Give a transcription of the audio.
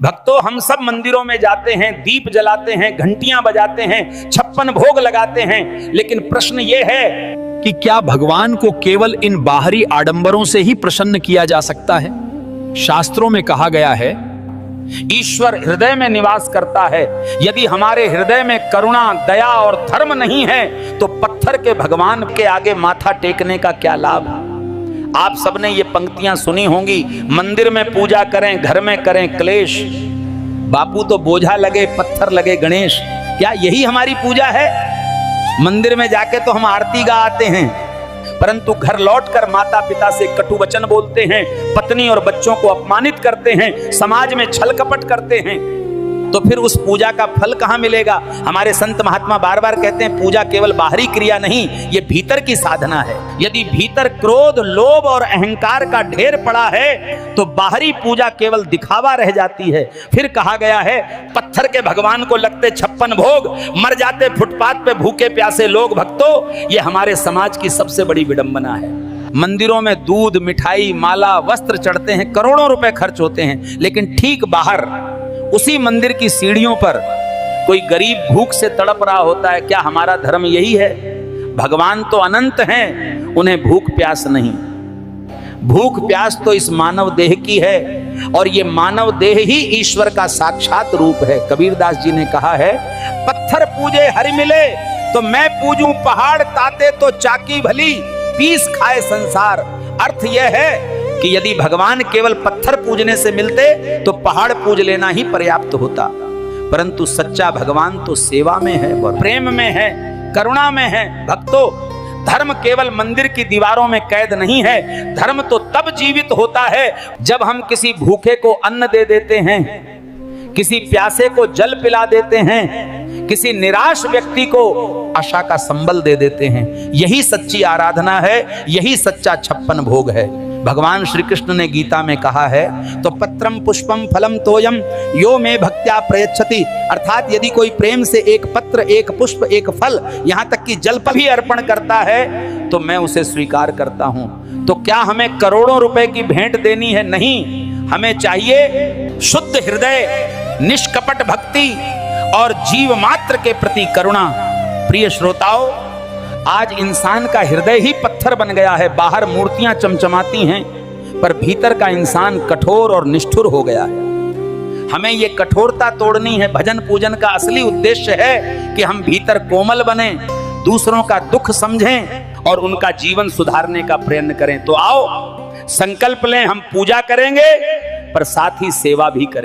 भक्तों, हम सब मंदिरों में जाते हैं, दीप जलाते हैं, घंटियां बजाते हैं, 56 भोग लगाते हैं, लेकिन प्रश्न यह है कि क्या भगवान को केवल इन बाहरी आडंबरों से ही प्रसन्न किया जा सकता है? शास्त्रों में कहा गया है, ईश्वर हृदय में निवास करता है। यदि हमारे हृदय में करुणा, दया और धर्म नहीं है तो पत्थर के भगवान के आगे माथा टेकने का क्या लाभ? आप सबने ये पंक्तियां सुनी होंगी, मंदिर में पूजा करें, घर में करें क्लेश, बापू तो बोझा लगे पत्थर लगे गणेश। क्या यही हमारी पूजा है? मंदिर में जाके तो हम आरती गा आते हैं, परंतु घर लौटकर माता पिता से कटु वचन बोलते हैं, पत्नी और बच्चों को अपमानित करते हैं, समाज में छल कपट करते हैं, तो फिर उस पूजा का फल कहां मिलेगा? हमारे संत महात्मा बार बार कहते हैं, पूजा केवल बाहरी क्रिया नहीं, ये भीतर की साधना है। यदि भीतर क्रोध, लोभ और अहंकार का ढेर पड़ा है तो बाहरी पूजा केवल दिखावा रह जाती है। फिर कहा गया है, पत्थर के भगवान को लगते 56 भोग, मर जाते फुटपाथ पे भूखे प्यासे लोग। भक्तों, ये हमारे समाज की सबसे बड़ी विडंबना है। मंदिरों में दूध, मिठाई, माला, वस्त्र चढ़ते हैं, करोड़ों रुपए खर्च होते हैं, लेकिन ठीक बाहर उसी मंदिर की सीढ़ियों पर कोई गरीब भूख से तड़प रहा होता है। क्या हमारा धर्म यही है? भगवान तो अनंत हैं, उन्हें भूख प्यास नहीं। भूख प्यास तो इस मानव देह की है, और ये मानव देह ही ईश्वर का साक्षात रूप है। कबीरदास जी ने कहा है, पत्थर पूजे हरि मिले तो मैं पूजूं पहाड़, ताते तो चाकी भली, पीस खाए संसार। अर्थ यह है कि यदि भगवान केवल पत्थर पूजने से मिलते तो पहाड़ पूज लेना ही पर्याप्त होता, परंतु सच्चा भगवान तो सेवा में है, प्रेम में है, करुणा में है। भक्तों, धर्म केवल मंदिर की दीवारों में कैद नहीं है। धर्म तो तब जीवित होता है जब हम किसी भूखे को अन्न दे देते हैं, किसी प्यासे को जल पिला देते हैं, किसी निराश व्यक्ति को आशा का संबल दे देते हैं। यही सच्ची आराधना है, यही सच्चा 56 भोग है। भगवान श्री कृष्ण ने गीता में कहा है, तो पत्रम पुष्पम फलम तोयम यो मे भक्त्या प्रयच्छति, अर्थात यदि कोई प्रेम से एक पत्र, एक पुष्प, एक फल, यहां तक कि जल भी अर्पण करता है तो मैं उसे स्वीकार करता हूं। तो क्या हमें करोड़ों रुपए की भेंट देनी है? नहीं, हमें चाहिए शुद्ध हृदय, निष्कपट भक्ति और जीव मात्र के प्रति करुणा। प्रिय श्रोताओं, आज इंसान का हृदय ही पत्थर बन गया है। बाहर मूर्तियां चमचमाती हैं, पर भीतर का इंसान कठोर और निष्ठुर हो गया है। हमें ये कठोरता तोड़नी है। भजन पूजन का असली उद्देश्य है कि हम भीतर कोमल बने, दूसरों का दुख समझें और उनका जीवन सुधारने का प्रयत्न करें। तो आओ संकल्प लें, हम पूजा करेंगे पर साथ ही सेवा भी करें।